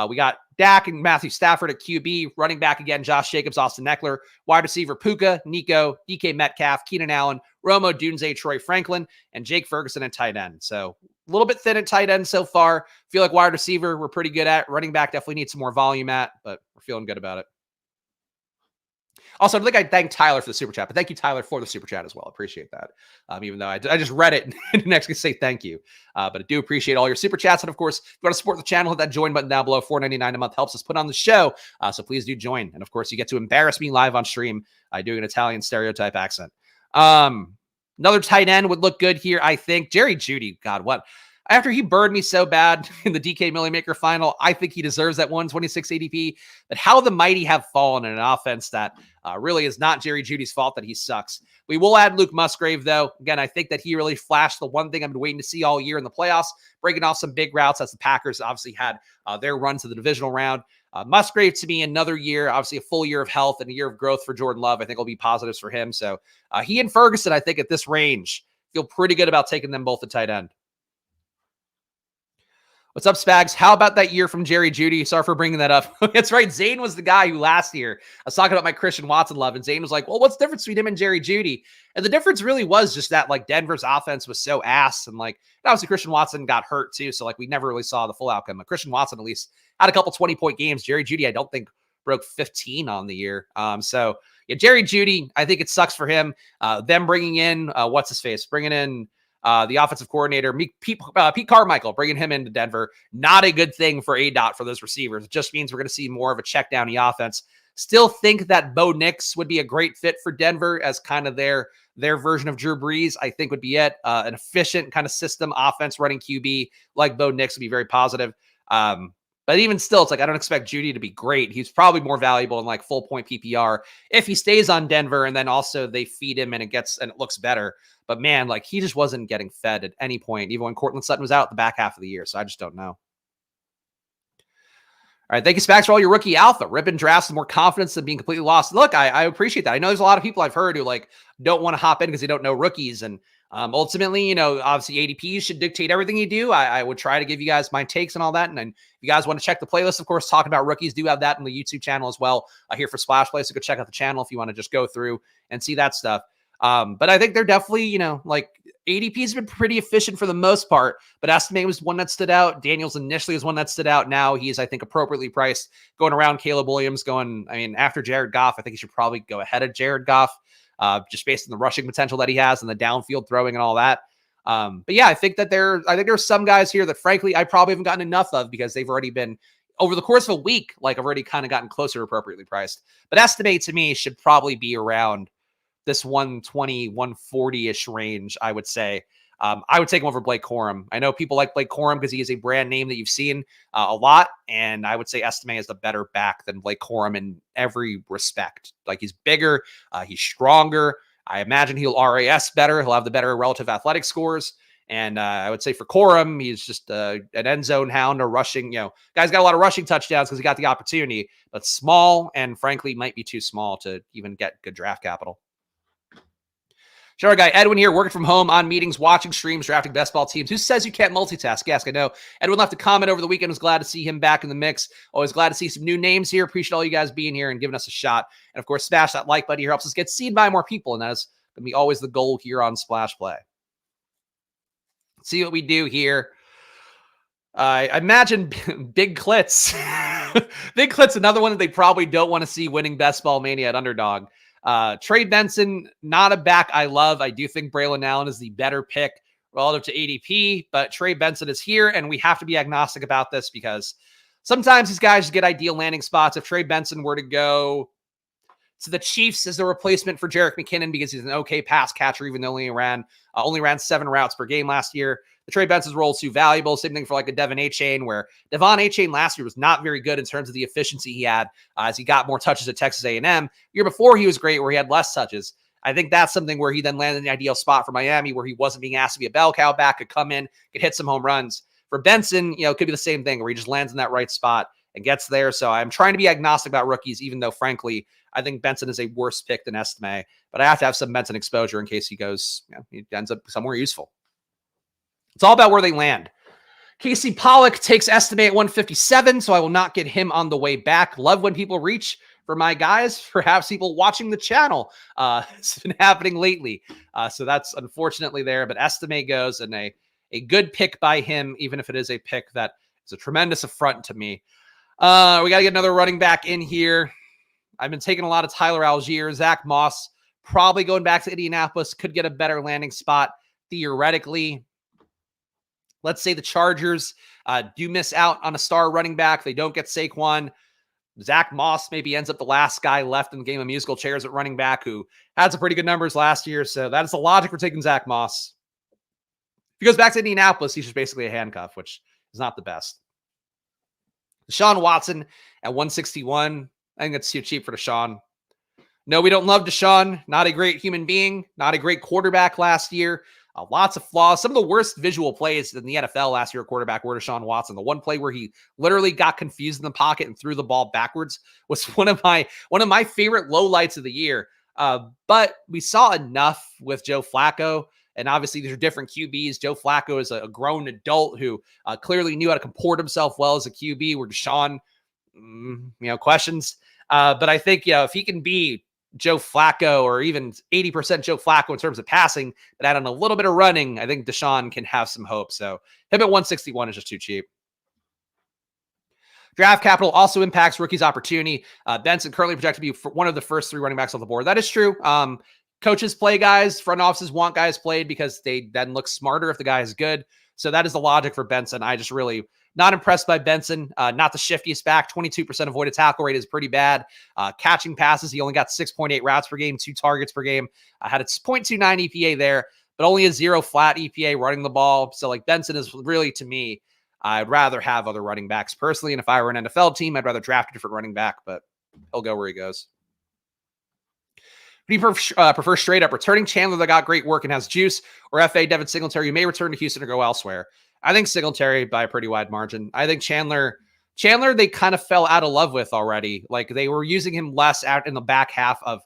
We got Dak and Matthew Stafford at QB, running back again, Josh Jacobs, Austin Eckler, wide receiver Puka, Nico, DK Metcalf, Keenan Allen, Romo Dunze, Troy Franklin, and Jake Ferguson at tight end. So a little bit thin at tight end so far. Feel like wide receiver we're pretty good at. Running back definitely needs some more volume at, but we're feeling good about it. Also, I think I thank Tyler for the super chat, but thank you, Tyler, for the super chat as well. Appreciate that. Even though I just read it and next can say thank you. But I do appreciate all your super chats. And of course, if you want to support the channel, hit that join button down below. $4.99 a month helps us put on the show. So please do join. And of course, you get to embarrass me live on stream doing an Italian stereotype accent. Another tight end would look good here, I think. Jerry Jeudy, God, what? After he burned me so bad in the DK Millimaker final, I think he deserves that 126 ADP. But how the mighty have fallen in an offense that really is not Jerry Jeudy's fault that he sucks. We will add Luke Musgrave, though. Again, I think that he really flashed the one thing I've been waiting to see all year in the playoffs, breaking off some big routes as the Packers obviously had their run to the divisional round. Musgrave, to me, another year, obviously a full year of health and a year of growth for Jordan Love, I think will be positives for him. So he and Ferguson, I think at this range, feel pretty good about taking them both at tight end. What's up, Spags? How about that year from Jerry Jeudy? Sorry for bringing that up. That's right. Zane was the guy who last year, I was talking about my Christian Watson love, and Zane was like, well, what's the difference between him and Jerry Jeudy? And the difference really was just that, like, Denver's offense was so ass. And, like, obviously Christian Watson got hurt too. So, like, we never really saw the full outcome. But Christian Watson at least had a couple 20-point games. Jerry Jeudy, I don't think, broke 15 on the year. So, yeah, Jerry Jeudy, I think it sucks for him. Them bringing in, what's his face? Bringing in the offensive coordinator, Pete Carmichael, bringing him into Denver. Not a good thing for ADOT for those receivers. It just means we're going to see more of a check down the offense. Still think that Bo Nix would be a great fit for Denver as kind of their version of Drew Brees, I think would be it. An efficient kind of system offense running QB like Bo Nix would be very positive. But even still, it's like I don't expect Jeudy to be great. He's probably more valuable in like full point PPR if he stays on Denver, and then also they feed him and it looks better. But man, like he just wasn't getting fed at any point, even when Cortland Sutton was out the back half of the year. So I just don't know. All right, thank you, Spags, for all your rookie alpha. Ripping drafts with more confidence than being completely lost. Look, I appreciate that. I know there's a lot of people I've heard who like don't want to hop in because they don't know rookies. And ultimately, obviously ADPs should dictate everything you do. I would try to give you guys my takes and all that. And then if you guys want to check the playlist, of course, talking about rookies, do have that on the YouTube channel as well here for Splash Play. So go check out the channel if you want to just go through and see that stuff. But I think they're definitely, like ADP has been pretty efficient for the most part, but Estimate was one that stood out. Daniels initially was one that stood out. Now he's, I think, appropriately priced going around Caleb Williams after Jared Goff. I think he should probably go ahead of Jared Goff just based on the rushing potential that he has and the downfield throwing and all that. But yeah, I think there's some guys here that frankly, I probably haven't gotten enough of because they've already been over the course of a week, like I've already kind of gotten closer to appropriately priced, but Estimate to me should probably be around this 120, 140-ish range, I would say. I would take him over Blake Corum. I know people like Blake Corum because he is a brand name that you've seen a lot, and I would say Estime is the better back than Blake Corum in every respect. Like, he's bigger, he's stronger. I imagine he'll RAS better. He'll have the better relative athletic scores. And I would say for Corum, he's just an end zone hound or rushing. Guy's got a lot of rushing touchdowns because he got the opportunity, but small and frankly might be too small to even get good draft capital. Shout out guy Edwin here, working from home on meetings, watching streams, drafting best ball teams. Who says you can't multitask? Yes, I know. Edwin left a comment over the weekend. Was glad to see him back in the mix. Always glad to see some new names here. Appreciate all you guys being here and giving us a shot. And of course, smash that like button here. Helps us get seen by more people. And that is Gonna be always the goal here on Splash Play. Let's see what we do here. I imagine Big Klitz. Big Klitz, another one that they probably don't want to see winning Best Ball Mania at Underdog. Trey Benson, not a back I love. I do think Braylon Allen is the better pick relative to ADP, but Trey Benson is here, and we have to be agnostic about this because sometimes these guys get ideal landing spots. If Trey Benson were to go to the Chiefs as a replacement for Jerick McKinnon because he's an okay pass catcher, even though he only ran 7 routes per game last year, the Trey Benson's role is too valuable. Same thing for like a Devon Achane, where Devon Achane last year was not very good in terms of the efficiency he had as he got more touches at Texas A&M. Year before he was great where he had less touches. I think that's something where he then landed in the ideal spot for Miami where he wasn't being asked to be a bell cow back, could come in, could hit some home runs. For Benson, it could be the same thing where he just lands in that right spot and gets there. So I'm trying to be agnostic about rookies, even though, frankly, I think Benson is a worse pick than Estime. But I have to have some Benson exposure in case he goes, he ends up somewhere useful. It's all about where they land. Casey Pollock takes Estime at 157, so I will not get him on the way back. Love when people reach for my guys, perhaps people watching the channel. It's been happening lately. So that's unfortunately there, but Estime goes and a good pick by him, even if it is a pick that is a tremendous affront to me. We got to get another running back in here. I've been taking a lot of Tyler Algier. Zach Moss probably going back to Indianapolis could get a better landing spot theoretically. Let's say the Chargers do miss out on a star running back. They don't get Saquon. Zach Moss maybe ends up the last guy left in the game of musical chairs at running back who had some pretty good numbers last year. So that is the logic for taking Zach Moss. If he goes back to Indianapolis, he's just basically a handcuff, which is not the best. Deshaun Watson at 161. I think that's too cheap for Deshaun. No, we don't love Deshaun. Not a great human being. Not a great quarterback last year. Lots of flaws. Some of the worst visual plays in the NFL last year, quarterback were Deshaun Watson. The one play where he literally got confused in the pocket and threw the ball backwards was one of my favorite lowlights of the year. But we saw enough with Joe Flacco. And obviously, these are different QBs. Joe Flacco is a grown adult who clearly knew how to comport himself well as a QB, where Deshaun, questions. But I think, if he can be Joe Flacco or even 80% Joe Flacco in terms of passing, but add on a little bit of running, I think Deshaun can have some hope. So him at 161 is just too cheap. Draft capital also impacts rookies' opportunity. Benson currently projected to be one of the first 3 running backs off the board. That is true. Coaches play guys. Front offices want guys played because they then look smarter if the guy is good. So that is the logic for Benson. I just really not impressed by Benson. Not the shiftiest back. 22% avoided tackle rate is pretty bad. Catching passes, he only got 6.8 routes per game, 2 targets per game. Had a 0.29 EPA there, but only a 0 flat EPA running the ball. So like Benson is really, to me, I'd rather have other running backs personally. And if I were an NFL team, I'd rather draft a different running back, but he'll go where he goes. Do you prefer straight up returning Chandler that got great work and has juice, or FA Devin Singletary, you may return to Houston or go elsewhere? I think Singletary by a pretty wide margin. I think Chandler, they kind of fell out of love with already. Like they were using him less out in the back half of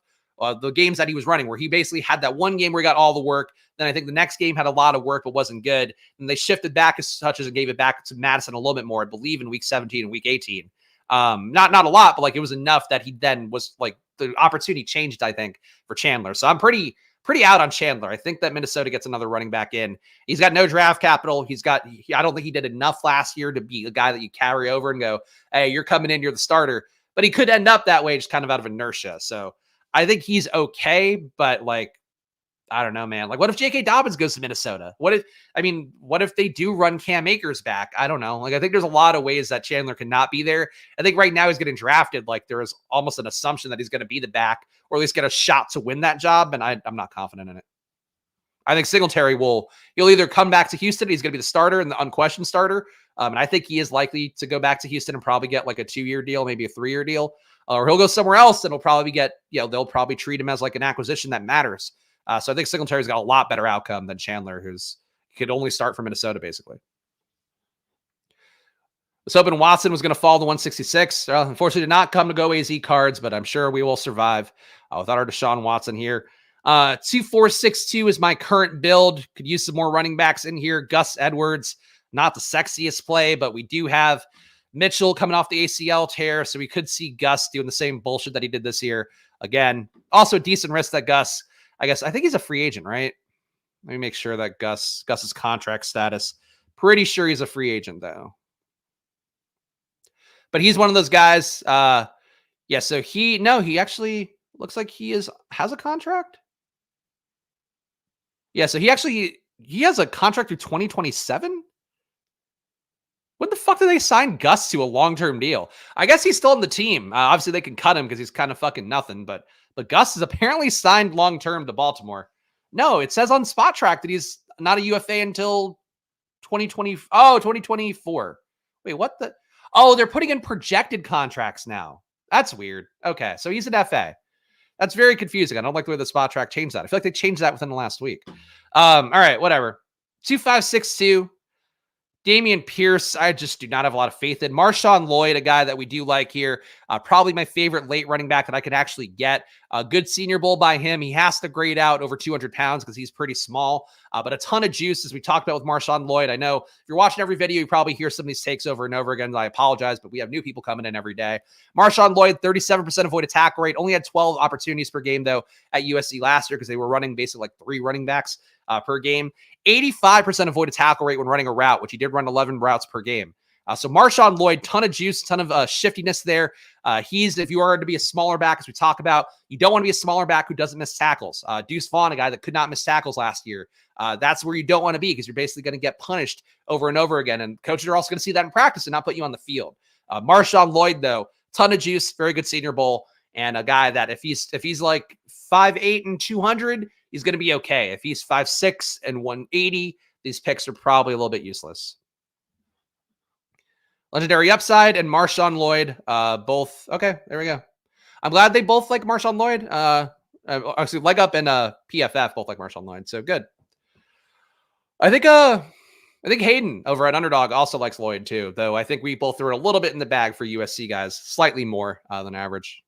the games that he was running, where he basically had that one game where he got all the work. Then I think the next game had a lot of work, but wasn't good. And they shifted back as such as and gave it back to Madison a little bit more, I believe, in week 17 and week 18. Not a lot, but like it was enough that he then was like the opportunity changed, I think, for Chandler. So I'm pretty out on Chandler. I think that Minnesota gets another running back in. He's got no draft capital. I don't think he did enough last year to be a guy that you carry over and go, hey, you're coming in, you're the starter. But he could end up that way just kind of out of inertia. So I think he's okay, but like, I don't know, man. Like, what if J.K. Dobbins goes to Minnesota? What if they do run Cam Akers back? I don't know. Like, I think there's a lot of ways that Chandler cannot be there. I think right now he's getting drafted. Like, there is almost an assumption that he's going to be the back, or at least get a shot to win that job. And I'm not confident in it. I think Singletary he'll either come back to Houston. He's going to be the starter and the unquestioned starter. And I think he is likely to go back to Houston and probably get like a 2-year deal, maybe a 3-year deal, or he'll go somewhere else and he'll probably get, they'll probably treat him as like an acquisition that matters. So I think Singletary's got a lot better outcome than Chandler, who's could only start for Minnesota, basically. I was hoping Watson was going to fall to 166. Unfortunately, did not come to go AZ cards, but I'm sure we will survive without our Deshaun Watson here. 2462 is my current build. Could use some more running backs in here. Gus Edwards, not the sexiest play, but we do have Mitchell coming off the ACL tear, so we could see Gus doing the same bullshit that he did this year. Again, also a decent risk that Gus, I think he's a free agent, right? Let me make sure that Gus's contract status. Pretty sure he's a free agent though. But he's one of those guys. Yeah, so he actually looks like has a contract. Yeah, so he has a contract through 2027. When the fuck did they sign Gus to a long-term deal? I guess he's still on the team. Obviously, they can cut him because he's kind of fucking nothing. But Gus is apparently signed long-term to Baltimore. No, it says on Spot Track that he's not a UFA until 2024. Wait, what the? Oh, they're putting in projected contracts now. That's weird. Okay, so he's an FA. That's very confusing. I don't like the way the Spot Track changed that. I feel like they changed that within the last week. All right, whatever. 2562. Damian Pierce, I just do not have a lot of faith in. Marshawn Lloyd, a guy that we do like here. Probably my favorite late running back that I could actually get. A good Senior Bowl by him. He has to grade out over 200 pounds because he's pretty small. But a ton of juice, as we talked about with Marshawn Lloyd. I know if you're watching every video, you probably hear some of these takes over and over again. I apologize, but we have new people coming in every day. Marshawn Lloyd, 37% avoided tackle rate. Only had 12 opportunities per game, though, at USC last year because they were running basically like 3 running backs per game. 85% avoided tackle rate when running a route, which he did run 11 routes per game. So Marshawn Lloyd, ton of juice, ton of shiftiness there. If you are to be a smaller back, as we talk about, you don't want to be a smaller back who doesn't miss tackles. Deuce Vaughn, a guy that could not miss tackles last year. That's where you don't want to be because you're basically going to get punished over and over again. And coaches are also going to see that in practice and not put you on the field. Marshawn Lloyd, though, ton of juice, very good Senior Bowl, and a guy that if he's like 5'8" and 200, he's going to be okay. If he's 5'6" and 180, these picks are probably a little bit useless. Legendary upside and Marshawn Lloyd, both. Okay, there we go. I'm glad they both like Marshawn Lloyd. Actually, leg up and PFF both like Marshawn Lloyd. So good. I think Hayden over at Underdog also likes Lloyd too, though I think we both threw it a little bit in the bag for USC guys, slightly more than average.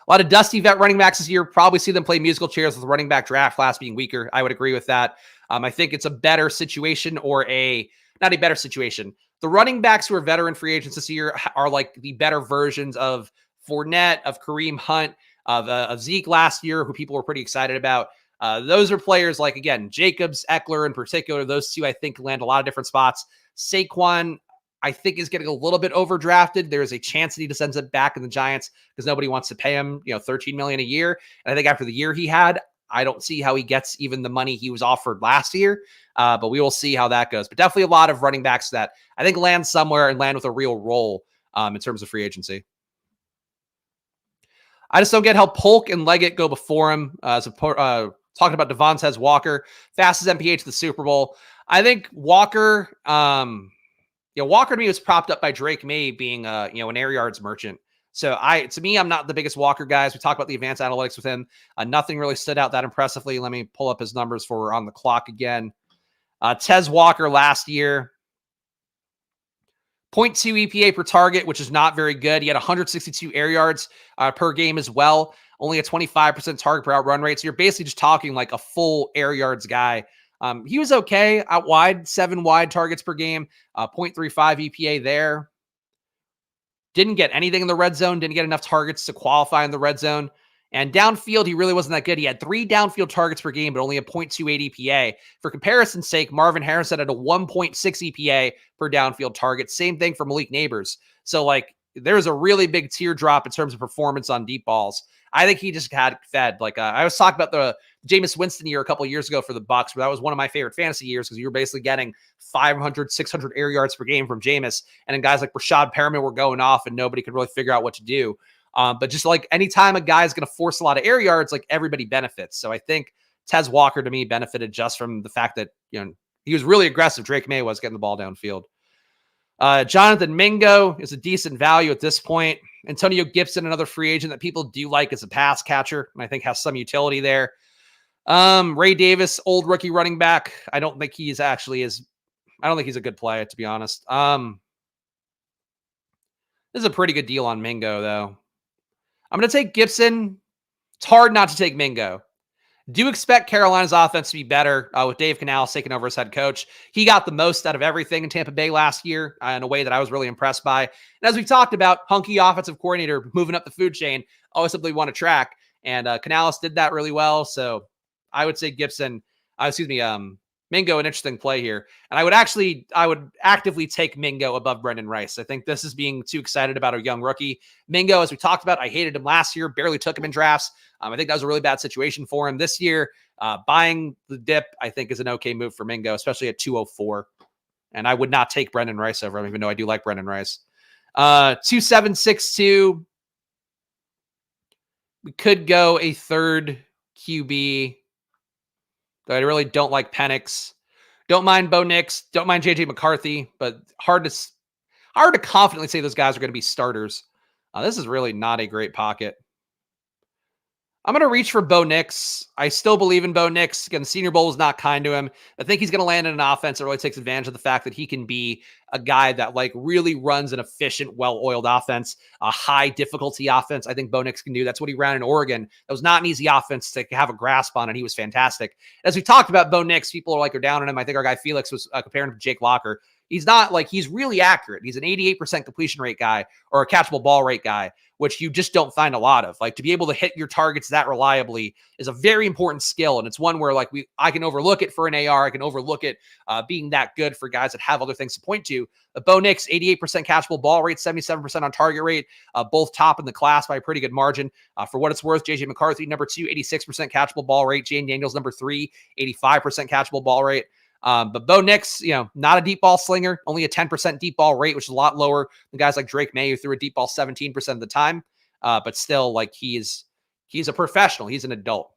A lot of dusty vet running backs this year. Probably see them play musical chairs with the running back draft class being weaker. I would agree with that. I think it's a better situation not a better situation. The running backs who are veteran free agents this year are like the better versions of Fournette, of Kareem Hunt, of Zeke last year, who people were pretty excited about. Those are players like, again, Jacobs, Eckler in particular. Those two, I think, land a lot of different spots. Saquon, I think, is getting a little bit overdrafted. There's a chance that he just ends up back in the Giants because nobody wants to pay him, $13 million a year. And I think after the year he had, I don't see how he gets even the money he was offered last year. But we will see how that goes. But definitely a lot of running backs that I think land somewhere and land with a real role in terms of free agency. I just don't get how Polk and Leggett go before him. Talking about Devontae Walker, fastest MPH to the Super Bowl. I think Walker, Walker to me was propped up by Drake May being an air yards merchant. So to me, I'm not the biggest Walker guy. As we talk about the advanced analytics with him, nothing really stood out that impressively. Let me pull up his numbers for we're on the clock again. Tez Walker last year, 0.2 EPA per target, which is not very good. He had 162 air yards per game as well. Only a 25% target per out run rate. So you're basically just talking like a full air yards guy. He was okay out wide, 7 wide targets per game, 0.35 EPA there. Didn't get anything in the red zone, didn't get enough targets to qualify in the red zone. And downfield, he really wasn't that good. He had 3 downfield targets per game, but only a 0.28 EPA. For comparison's sake, Marvin Harrison had a 1.6 EPA per downfield target. Same thing for Malik Neighbors. So, there's a really big teardrop in terms of performance on deep balls. I think he just had fed. I was talking about the Jameis Winston year a couple of years ago for the Bucs, where that was one of my favorite fantasy years because you were basically getting 500, 600 air yards per game from Jameis. And then guys like Rashad Perriman were going off and nobody could really figure out what to do. But just anytime a guy is going to force a lot of air yards, everybody benefits. So I think Tez Walker to me benefited just from the fact that, he was really aggressive. Drake May was getting the ball downfield. Jonathan Mingo is a decent value at this point. Antonio Gibson, another free agent that people do like as a pass catcher, and I think has some utility there. Ray Davis, old rookie running back. I don't think he's a good play, to be honest. This is a pretty good deal on Mingo, though. I'm going to take Gibson. It's hard not to take Mingo. Do expect Carolina's offense to be better with Dave Canales taking over as head coach. He got the most out of everything in Tampa Bay last year in a way that I was really impressed by. And as we've talked about, hunky offensive coordinator moving up the food chain, always something we want to track. and Canales did that really well. So I would say Gibson, Mingo, an interesting play here. And I would actively take Mingo above Brendan Rice. I think this is being too excited about a young rookie. Mingo, as we talked about, I hated him last year, barely took him in drafts. I think that was a really bad situation for him this year. Buying the dip, I think, is an okay move for Mingo, especially at 204. And I would not take Brendan Rice over him, even though I do like Brendan Rice. 2762. We could go a third QB. Though I really don't like Penix. Don't mind Bo Nix. Don't mind JJ McCarthy, but hard to confidently say those guys are going to be starters. This is really not a great pocket. I'm going to reach for Bo Nix. I still believe in Bo Nix. Again, the Senior Bowl was not kind to him. I think he's going to land in an offense that really takes advantage of the fact that he can be a guy that like really runs an efficient, well-oiled offense, a high difficulty offense. I think Bo Nix can do. That's what he ran in Oregon. That was not an easy offense to have a grasp on, and he was fantastic. As we talked about Bo Nix, people are down on him. I think our guy Felix was comparing him to Jake Locker. He's not he's really accurate. He's an 88% completion rate guy or a catchable ball rate guy, which you just don't find a lot of. To be able to hit your targets that reliably is a very important skill. And it's one where I can overlook it for an AR. I can overlook it being that good for guys that have other things to point to. But Bo Nix, 88% catchable ball rate, 77% on target rate, both top in the class by a pretty good margin. For what it's worth, JJ McCarthy, number 2, 86% catchable ball rate. Jane Daniels, number 3, 85% catchable ball rate. But Bo Nix, not a deep ball slinger, only a 10% deep ball rate, which is a lot lower than guys like Drake May, who threw a deep ball 17% of the time. But still, he's a professional. He's an adult.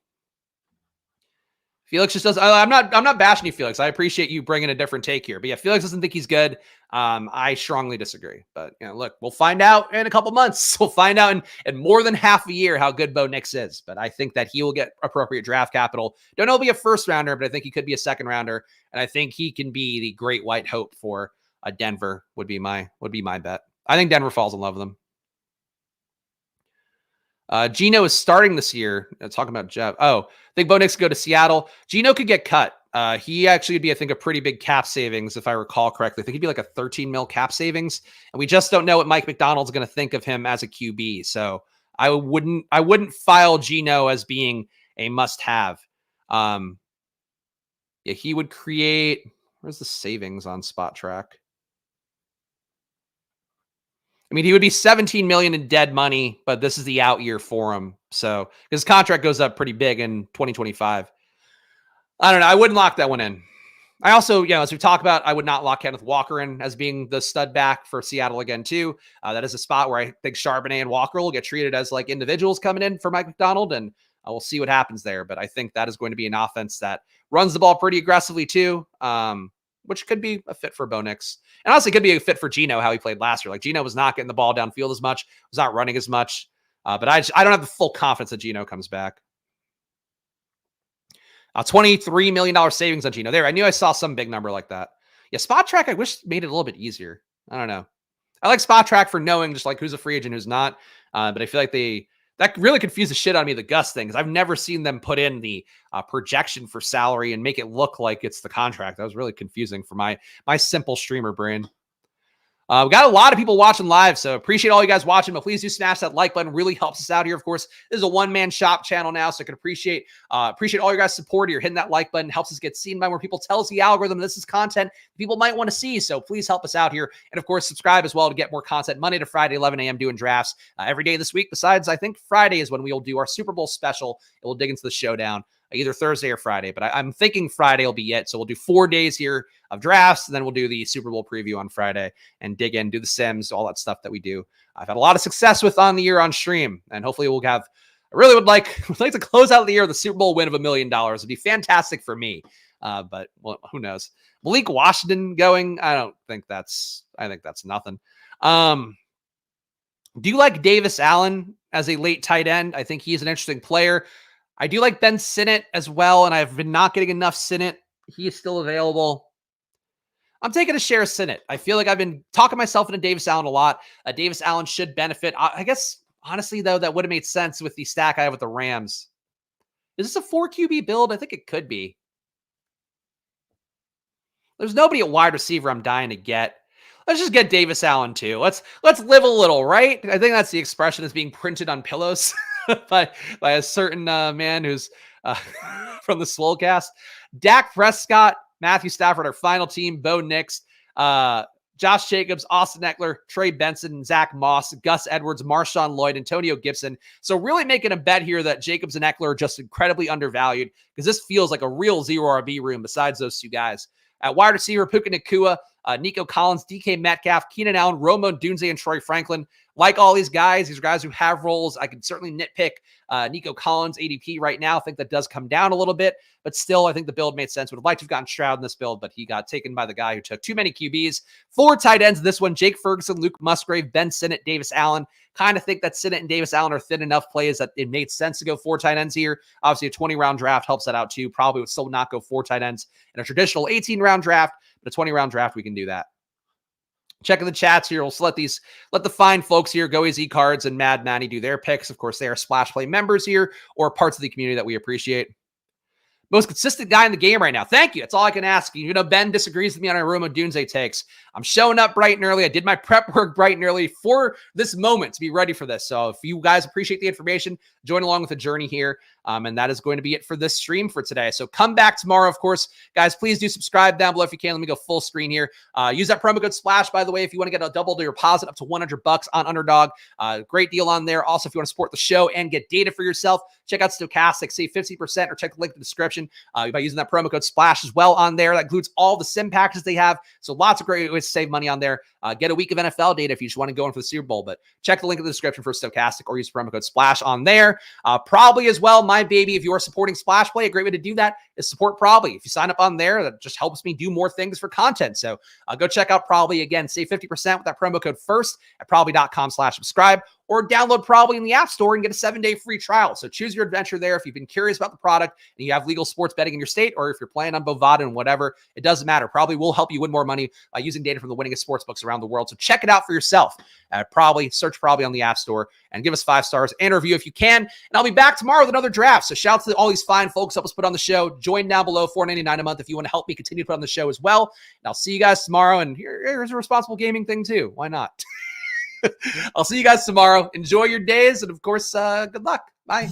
Felix just does. I'm not bashing you, Felix. I appreciate you bringing a different take here. But yeah, Felix doesn't think he's good. I strongly disagree. But look, we'll find out in a couple months. We'll find out in more than half a year how good Bo Nix is. But I think that he will get appropriate draft capital. Don't know if he'll be a first rounder, but I think he could be a second rounder. And I think he can be the great white hope for Denver. Would be my bet. I think Denver falls in love with him. Geno is starting this year. Talking about Jeff. Oh, I think Bo Nix could go to Seattle. Geno could get cut. He actually would be, I think, a pretty big cap savings, if I recall correctly. I think he'd be like a 13 mil cap savings. And we just don't know what Mike McDonald's going to think of him as a QB. So I wouldn't file Geno as being a must-have. Yeah, he would create, where's the savings on Spot Track? I mean, he would be 17 million in dead money, but this is the out year for him. So his contract goes up pretty big in 2025. I don't know. I wouldn't lock that one in. I also, as we talk about, I would not lock Kenneth Walker in as being the stud back for Seattle again, too. That is a spot where I think Charbonnet and Walker will get treated as individuals coming in for Mike McDonald, and we'll see what happens there. But I think that is going to be an offense that runs the ball pretty aggressively, too. Which could be a fit for Bo Nix. And honestly, could be a fit for Geno, how he played last year. Geno was not getting the ball downfield as much, was not running as much. But I don't have the full confidence that Geno comes back. $23 million savings on Geno. There, I knew I saw some big number like that. Yeah, Spot Track, I wish made it a little bit easier. I don't know. I like Spot Track for knowing just who's a free agent, who's not. But I feel like that really confused the shit out of me, the Gus thing, because I've never seen them put in the projection for salary and make it look like it's the contract. That was really confusing for my simple streamer brain. We got a lot of people watching live, so appreciate all you guys watching, but please do smash that like button. Really helps us out here. Of course, this is a one-man shop channel now, so I can appreciate all your guys' support here. Hitting that like button helps us get seen by more people, tells the algorithm this is content people might want to see, so please help us out here. And of course, subscribe as well to get more content Monday to Friday, 11 a.m. doing drafts every day this week. Besides, I think Friday is when we'll do our Super Bowl special, and we'll dig into the showdown either Thursday or Friday, but I'm thinking Friday will be it. So we'll do 4 days here of drafts, and then we'll do the Super Bowl preview on Friday and dig in, do the Sims, all that stuff that we do. I've had a lot of success with on the year on stream, and hopefully we'll have, I really would like to close out the year with a Super Bowl win of $1 million. It'd be fantastic for me. But well, who knows? Malik Washington going, I think that's nothing. Do you like Davis Allen as a late tight end? I think he's an interesting player. I do like Ben Sinnott as well, and I've been not getting enough Sinnott. He is still available. I'm taking a share of Sinnott. I feel like I've been talking myself into Davis Allen a lot. Davis Allen should benefit. I guess, honestly, though, that would have made sense with the stack I have with the Rams. Is this a 4 QB build? I think it could be. There's nobody at wide receiver I'm dying to get. Let's just get Davis Allen too. Let's live a little, right? I think that's the expression that's being printed on pillows. by a certain man who's from the Swolecast. Dak Prescott, Matthew Stafford, our final team, Bo Nix, Josh Jacobs, Austin Eckler, Trey Benson, Zach Moss, Gus Edwards, Marshawn Lloyd, Antonio Gibson. So really making a bet here that Jacobs and Eckler are just incredibly undervalued because this feels like a real zero RB room besides those two guys. At wide receiver, Puka Nacua, Nico Collins, DK Metcalf, Keenan Allen, Romo Dunze, and Troy Franklin. Like all these are guys who have roles. I can certainly nitpick Nico Collins' ADP right now. I think that does come down a little bit, but still, I think the build made sense. Would have liked to have gotten Stroud in this build, but he got taken by the guy who took too many QBs. 4 tight ends in this one: Jake Ferguson, Luke Musgrave, Ben Sinnott, Davis Allen. Kind of think that Sinnott and Davis Allen are thin enough plays that it made sense to go 4 tight ends here. Obviously, a 20-round draft helps that out too. Probably would still not go 4 tight ends in a traditional 18-round draft, but a 20-round draft, we can do that. Checking the chats here. We'll let the fine folks here, Go Easy Cards and Mad Manny, do their picks. Of course, they are Splash Play members here or parts of the community that we appreciate. Most consistent guy in the game right now. Thank you. That's all I can ask. You know, Ben disagrees with me on our Romo Dunze takes. I'm showing up bright and early. I did my prep work bright and early for this moment to be ready for this. So if you guys appreciate the information, join along with the journey here. And that is going to be it for this stream for today. So come back tomorrow, of course. Guys, please do subscribe down below if you can. Let me go full screen here. Use that promo code SPLASH, by the way, if you want to get a double to your deposit up to $100 on Underdog. Great deal on there. Also, if you want to support the show and get data for yourself, check out Stochastic, save 50%, or check the link in the description by using that promo code SPLASH as well on there. That includes all the sim packages they have. So lots of great ways to save money on there. Get a week of NFL data if you just want to go in for the Super Bowl. But check the link in the description for Stochastic or use promo code SPLASH on there. Probably as well, my baby, if you are supporting Splash Play, a great way to do that is support Probably. If you sign up on there, that just helps me do more things for content. So go check out Probably. Again, save 50% with that promo code FIRST at probably.com/subscribe, or download Probably in the App Store and get a 7-day free trial. So choose your adventure there. If you've been curious about the product and you have legal sports betting in your state, or if you're playing on Bovada and whatever, it doesn't matter. Probably will help you win more money by using data from the winningest sportsbooks around the world. So check it out for yourself. Probably search Probably on the App Store and give us 5 stars and a review if you can. And I'll be back tomorrow with another draft. So shout out to all these fine folks help us put on the show. Join down below, $4.99 a month if you want to help me continue to put on the show as well. And I'll see you guys tomorrow. And here's a responsible gaming thing too. Why not? I'll see you guys tomorrow. Enjoy your days. And of course, good luck. Bye.